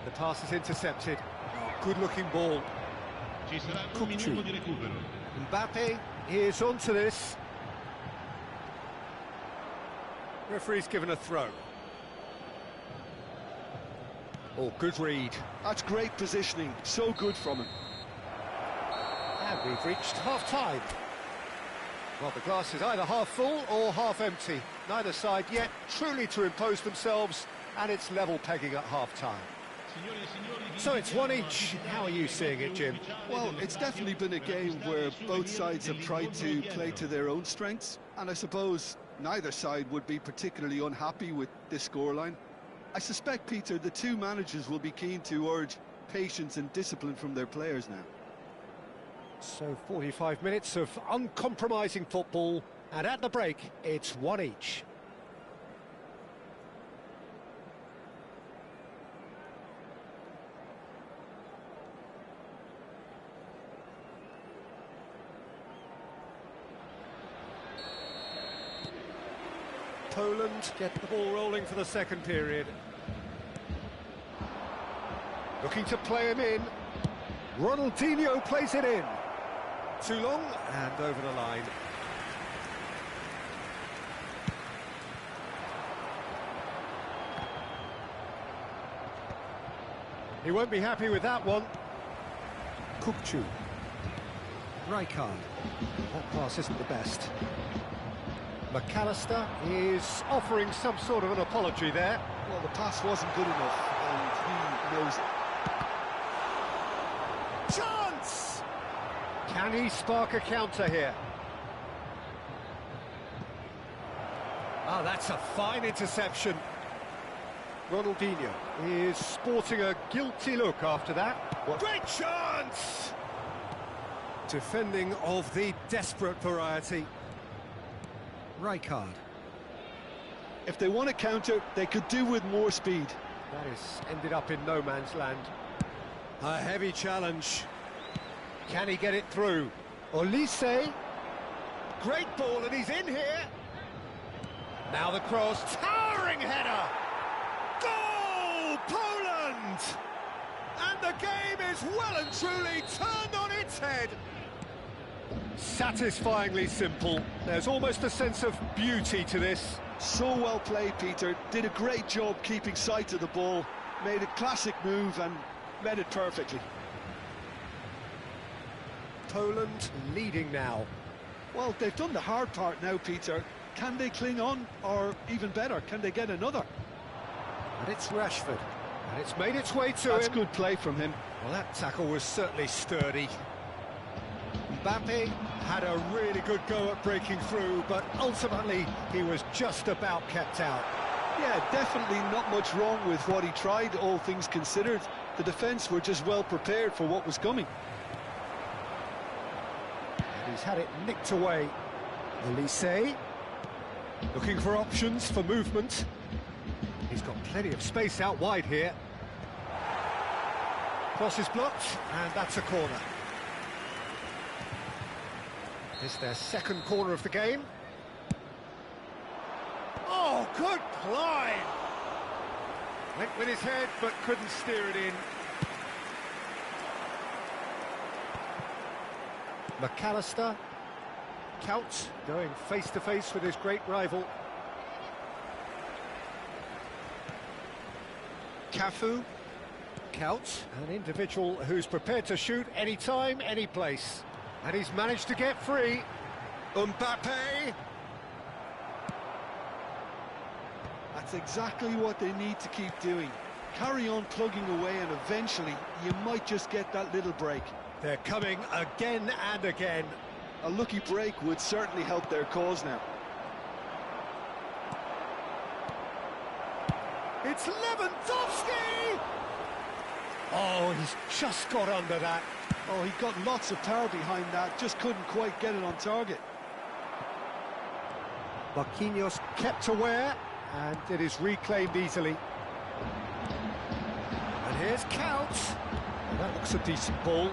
The pass is intercepted. Oh, good-looking ball. Ci sarà un minuto di recupero. Mbappe is onto this. Referee's given a throw. Oh, good read. That's great positioning, so good from him. And we've reached half-time. Well, the glass is either half full or half empty. Neither side yet truly to impose themselves, and it's level pegging at half-time. So it's one each. How are you seeing it, Jim? Well, it's definitely been a game where both sides have tried to play to their own strengths, and I suppose neither side would be particularly unhappy with this scoreline. I suspect, Peter, the two managers will be keen to urge patience and discipline from their players now. So 45 minutes of uncompromising football, and at the break, it's one each. Poland get the ball rolling for the second period. Looking to play him in. Ronaldinho plays it in. Too long and over the line. He won't be happy with that one. Kukçu. Rijkaard. That pass isn't the best. McAllister is offering some sort of an apology there. Well, the pass wasn't good enough, and he knows it. Chance! Can he spark a counter here? Ah, that's a fine interception. Ronaldinho is sporting a guilty look after that. What? Great chance! Defending of the desperate variety. Rijkaard. If they want to counter, they could do with more speed. That has ended up in no man's land. A heavy challenge. Can he get it through? Olise. Great ball, and he's in here. Now the cross. Towering header. Goal, Poland! And the game is well and truly turned on its head. Satisfyingly simple. There's almost a sense of beauty to this. So well played, Peter. Did a great job keeping sight of the ball. Made a classic move and read it perfectly. Poland leading now. Well, they've done the hard part now, Peter. Can they cling on? Or even better, can they get another? And it's Rashford. And it's made its way to That's him. good play from him. Well, that tackle was certainly sturdy. Mbappe had a really good go at breaking through, but ultimately he was just about kept out. Yeah, definitely not much wrong with what he tried, all things considered. The defence were just well prepared for what was coming. And he's had it nicked away. Olise, looking for options for movement. He's got plenty of space out wide here. Cross is blocked, and that's a corner. It's their second corner of the game. Oh, good climb! Went with his head, but couldn't steer it in. McAllister. Count going face-to-face with his great rival. Cafu. Count, an individual who's prepared to shoot any time, any place. And he's managed to get free. Mbappe. That's exactly what they need to keep doing. Carry on plugging away, and eventually you might just get that little break. They're coming again and again. A lucky break would certainly help their cause now. It's Lewandowski! Oh, he's just got under that. Oh, he got lots of power behind that, just couldn't quite get it on target. Marquinhos kept aware, and it is reclaimed easily. And here's Count. Well, that looks a decent ball.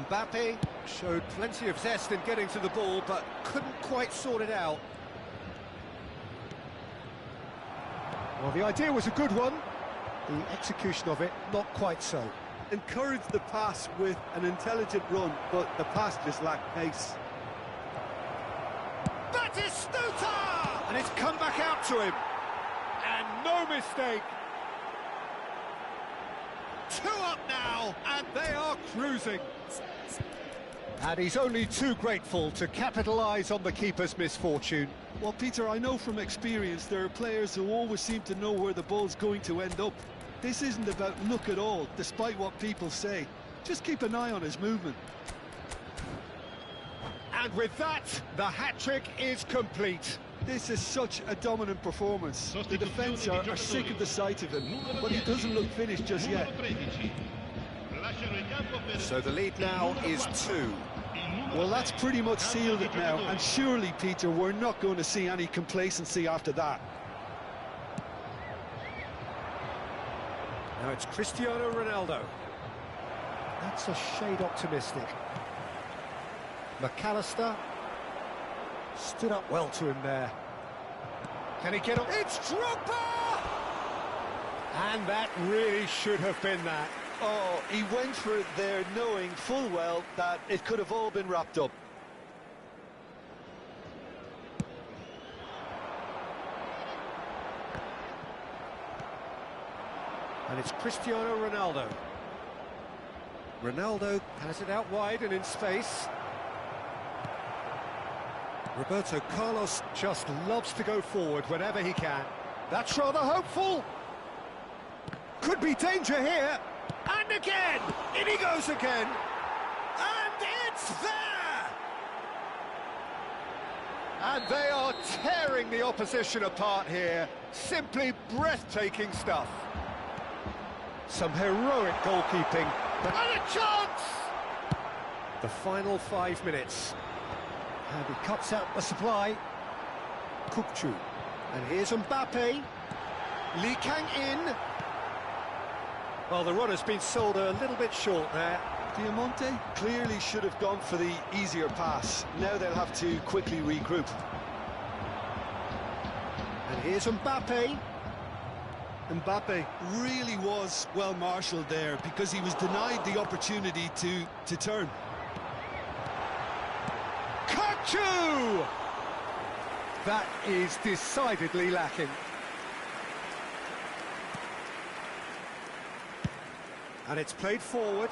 Mbappe showed plenty of zest in getting to the ball, but couldn't quite sort it out. Well, the idea was a good one. The execution of it, not quite so. Encouraged the pass with an intelligent run, but the pass just lacked pace. Batistuta! And it's come back out to him. And no mistake. 2 up now, and they are cruising. And he's only too grateful to capitalise on the keeper's misfortune. Well, Peter, I know from experience there are players who always seem to know where the ball's going to end up. This isn't about luck at all, despite what people say. Just keep an eye on his movement. And with that, the hat-trick is complete. This is such a dominant performance. The defence are sick of the sight of him, but he doesn't look finished just yet. So the lead now is 2. Well, that's pretty much sealed it now, and surely, Peter, we're not going to see any complacency after that. Now it's Cristiano Ronaldo. That's a shade optimistic. McAllister stood up well to him there. Can he get up? It's Drogba! And that really should have been that. Oh, he went for it there, knowing full well that it could have all been wrapped up. And it's Cristiano Ronaldo. Ronaldo has it out wide and in space. Roberto Carlos just loves to go forward whenever he can. That's rather hopeful. Could be danger here. And again! In he goes again. And it's there! And they are tearing the opposition apart here. Simply breathtaking stuff. Some heroic goalkeeping. And a chance! The final 5 minutes. And he cuts out the supply. Kukçu. And here's Mbappe. Lee Kang-in. Well, the run has been sold a little bit short there. Diamante clearly should have gone for the easier pass. Now they'll have to quickly regroup. And here's Mbappe. Mbappe really was well marshalled there because he was denied the opportunity to turn. Kukçu! That is decidedly lacking. And it's played forward.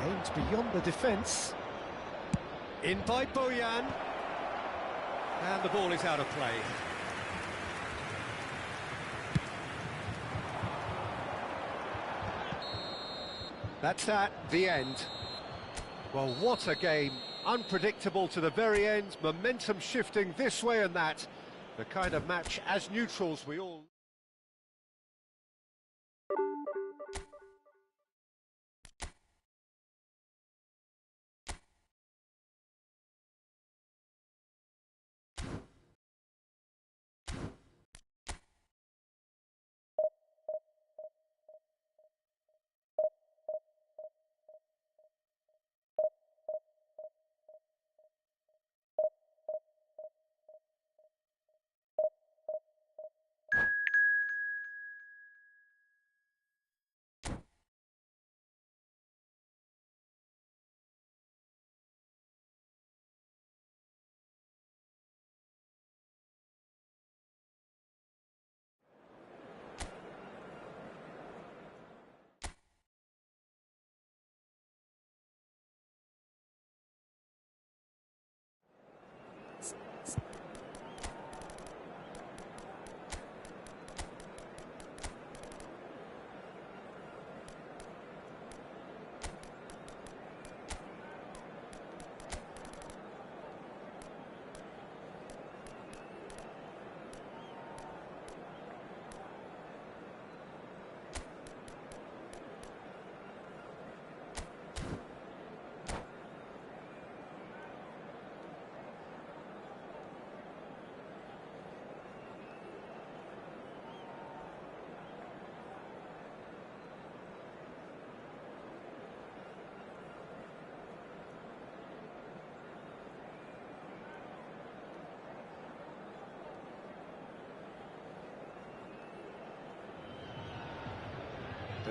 Aimed beyond the defence. In by Bojan. And the ball is out of play. That's the end. Well, what a game. Unpredictable to the very end, momentum shifting this way and that. The kind of match, as neutrals, we all...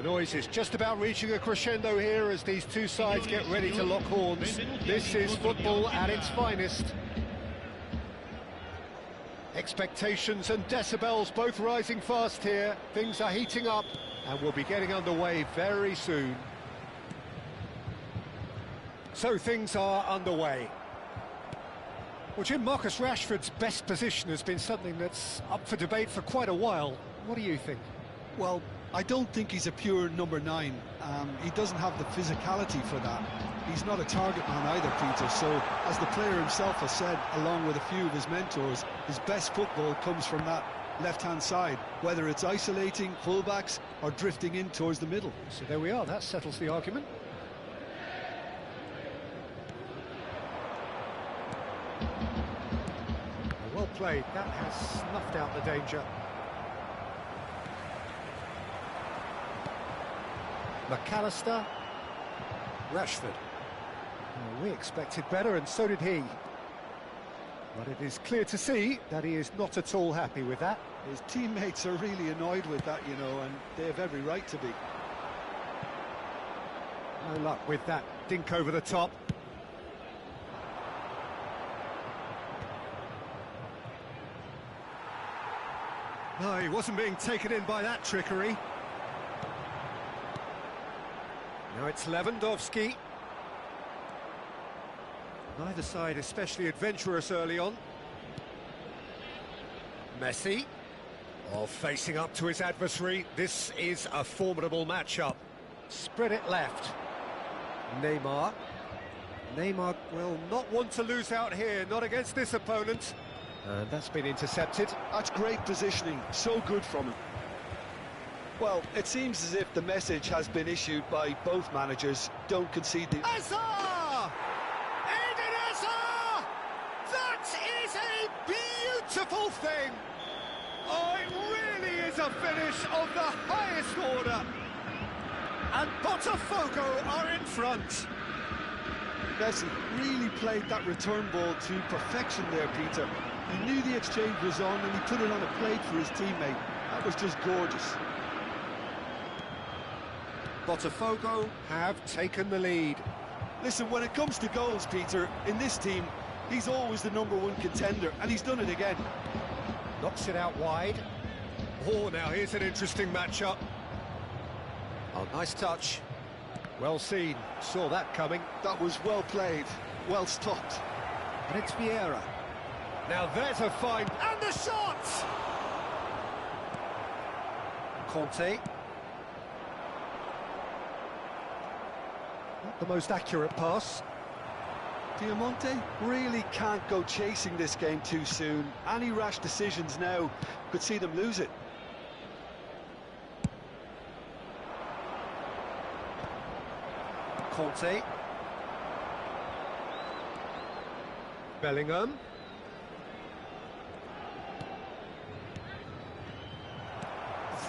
noise is just about reaching a crescendo here as these two sides get ready to lock horns. This is football at its finest. Expectations and decibels both rising fast here. Things are heating up and we'll be getting underway very soon. So things are underway. Well, Jim, Marcus Rashford's best position has been something that's up for debate for quite a while. What do you think? Well, I don't think he's a pure number 9. He doesn't have the physicality for that. He's not a target man either, Peter, so as the player himself has said, along with a few of his mentors, his best football comes from that left-hand side, whether it's isolating fullbacks or drifting in towards the middle. So there we are, that settles the argument. Well played, that has snuffed out the danger. McAllister, Rashford. Well, we expected better, and so did he. But it is clear to see that he is not at all happy with that. His teammates are really annoyed with that, you know, and they have every right to be. No luck with that dink over the top. No, he wasn't being taken in by that trickery. Now it's Lewandowski. Neither side especially adventurous early on. Messi. Oh, facing up to his adversary. This is a formidable matchup. Spread it left. Neymar. Neymar will not want to lose out here, not against this opponent. And that's been intercepted. That's great positioning, so good from him. Well, it seems as if the message has been issued by both managers. Don't concede the... Hazard! Eden Hazard! That is a beautiful thing! Oh, it really is a finish of the highest order. And Botafogo are in front. Messi really played that return ball to perfection there, Peter. He knew the exchange was on and he put it on a plate for his teammate. That was just gorgeous. Botafogo have taken the lead. Listen, when it comes to goals, Peter, in this team, he's always the #1 contender, and he's done it again. Knocks it out wide. Oh, now here's an interesting matchup. Oh, nice touch. Well seen. Saw that coming. That was well played, well stopped. And it's Vieira. Now there's a fine... And the shot! Conte. Not the most accurate pass. Diamante really can't go chasing this game too soon. Any rash decisions now could see them lose it. Conte. Bellingham.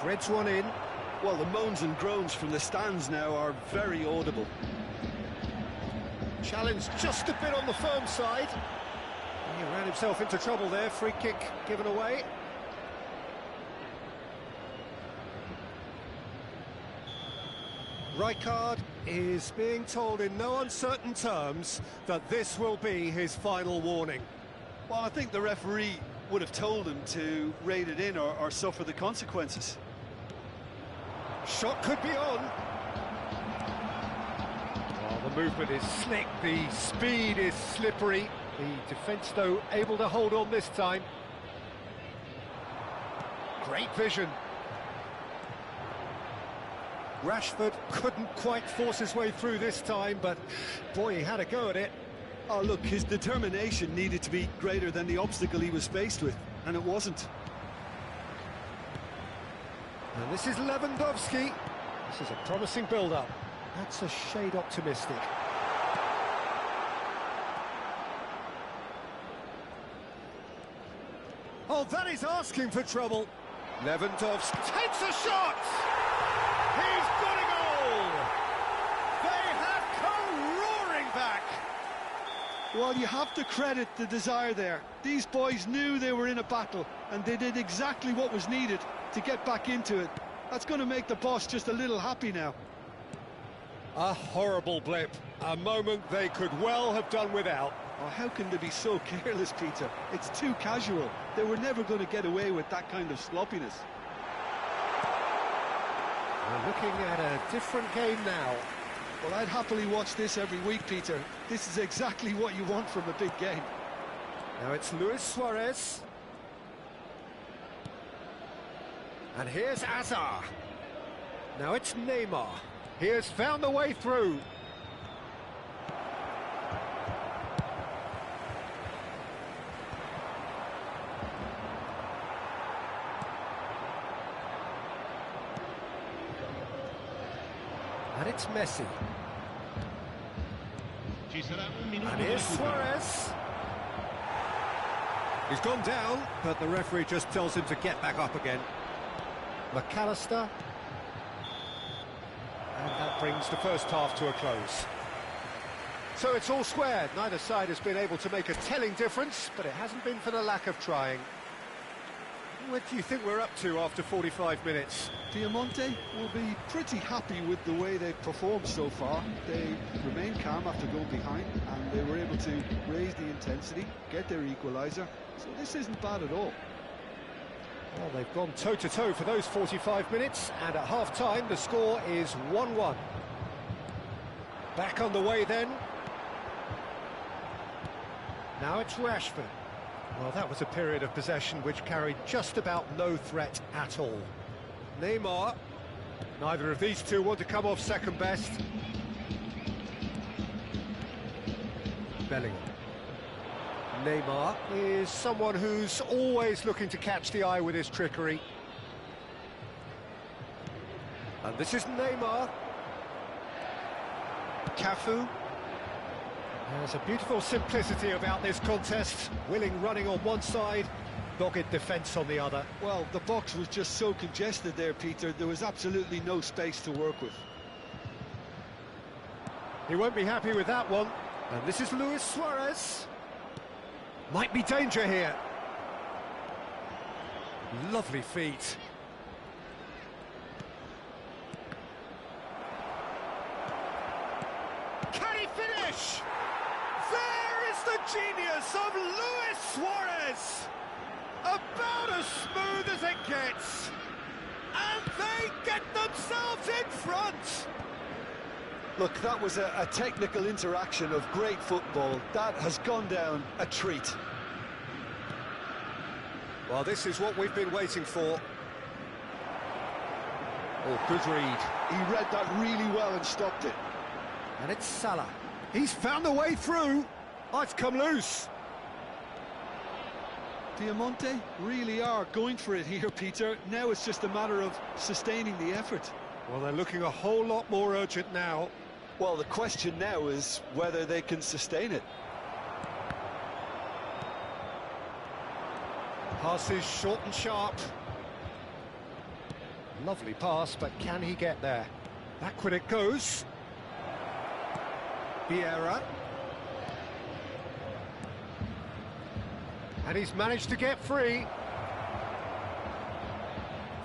Threads one in. Well, the moans and groans from the stands now are very audible. Challenge just a bit on the firm side. He ran himself into trouble there. Free kick given away. Rijkaard is being told in no uncertain terms that this will be his final warning. Well, I think the referee would have told him to rein it in or suffer the consequences. Shot could be on. Oh, the movement is slick, the speed is slippery. The defence, though, able to hold on this time. Great vision. Rashford couldn't quite force his way through this time, but boy, he had a go at it. Oh, look, his determination needed to be greater than the obstacle he was faced with, and it wasn't. And this is Lewandowski. This is a promising build-up. That's a shade optimistic. Oh, that is asking for trouble. Lewandowski takes a shot! He's got a goal! They have come roaring back! Well, you have to credit the desire there. These boys knew they were in a battle, and they did exactly what was needed to get back into it. That's going to make the boss just a little happy now. A horrible blip. A moment they could well have done without. Oh, how can they be so careless, Peter? It's too casual. They were never going to get away with that kind of sloppiness. We're looking at a different game now. Well, I'd happily watch this every week, Peter. This is exactly what you want from a big game. Now it's Luis Suarez. And here's Hazard. Now it's Neymar. He has found the way through. And it's Messi. And here's Suarez. He's gone down, but the referee just tells him to get back up again. McAllister. And that brings the first half to a close. So it's all squared. Neither side has been able to make a telling difference, but it hasn't been for the lack of trying. What do you think we're up to after 45 minutes? Piemonte will be pretty happy with the way they've performed so far. They remained calm after going behind, and they were able to raise the intensity, get their equaliser. So this isn't bad at all. Well, they've gone toe-to-toe for those 45 minutes, and at half-time the score is 1-1. Back on the way then. Now it's Rashford. Well, that was a period of possession which carried just about no threat at all. Neymar. Neither of these two want to come off second best. Bellingham. Neymar is someone who's always looking to catch the eye with his trickery. And this is Neymar. Cafu. There's a beautiful simplicity about this contest. Willing running on one side, dogged defence on the other. Well, the box was just so congested there, Peter. There was absolutely no space to work with. He won't be happy with that one. And this is Luis Suarez. Might be danger here. Lovely feet. Can he finish? There is the genius of Luis Suarez. About as smooth as it gets. And they get themselves in front. Look, that was a technical interaction of great football. That has gone down a treat. Well, this is what we've been waiting for. Oh, good read. He read that really well and stopped it. And it's Salah. He's found the way through. Oh, it's come loose. Piemonte really are going for it here, Peter. Now it's just a matter of sustaining the effort. Well, they're looking a whole lot more urgent now. Well, the question now is whether they can sustain it. Passes short and sharp. Lovely pass, but can he get there? Backward it goes. Vieira. And he's managed to get free.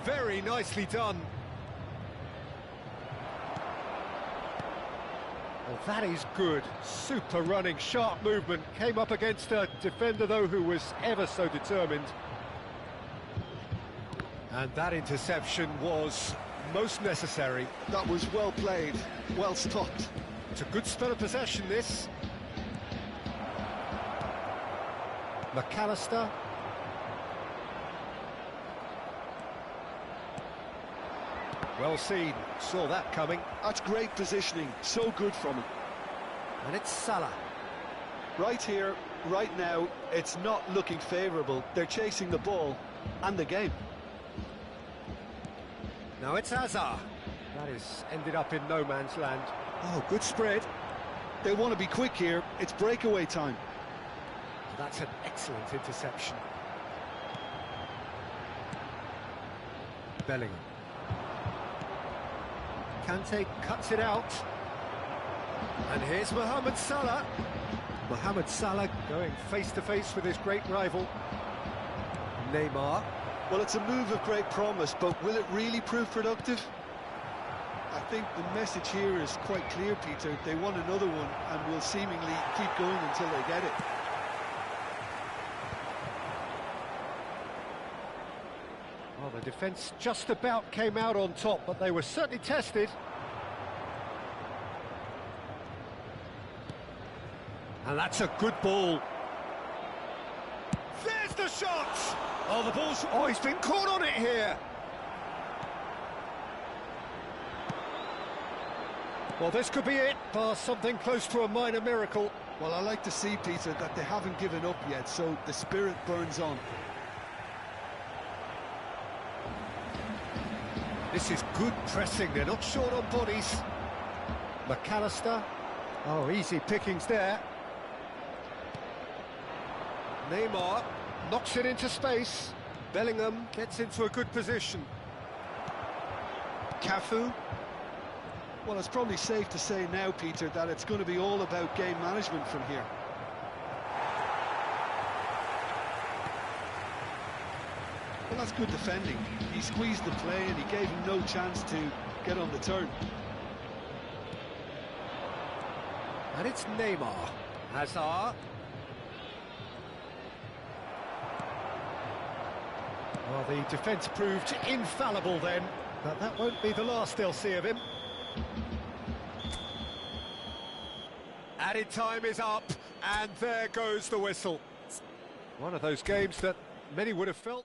Very nicely done. Well, that is good. Super running, sharp movement. Came up against a defender, though, who was ever so determined. And that interception was most necessary. That was well played, well stopped. It's a good spell of possession, this. McAllister. Well seen, saw that coming. That's great positioning, so good from him. And it's Salah. Right here, right now, it's not looking favourable. They're chasing the ball and the game. Now it's Hazard. That is ended up in no man's land. Oh, good spread. They want to be quick here. It's breakaway time. That's an excellent interception. Bellingham. Kante cuts it out. And here's Mohamed Salah. Mohamed Salah going face-to-face with his great rival. Neymar. Well, it's a move of great promise, but will it really prove productive? I think the message here is quite clear, Peter. They want another one and will seemingly keep going until they get it. Well, the defence just about came out on top, but they were certainly tested. And that's a good ball. There's the shot! Oh, the ball's... Oh, he's been caught on it here. Well, this could be it, bar something close to a minor miracle. Well, I like to see, Peter, that they haven't given up yet, so the spirit burns on. This is good pressing, they're not short on bodies. McAllister. Oh, easy pickings there. Neymar knocks it into space. Bellingham gets into a good position. Cafu. Well, it's probably safe to say now, Peter, that it's going to be all about game management from here. Well, that's good defending. He squeezed the play and he gave him no chance to get on the turn. And it's Neymar. Hazard. Well, the defence proved infallible then, but that won't be the last they'll see of him. Added time is up, and there goes the whistle. One of those games that many would have felt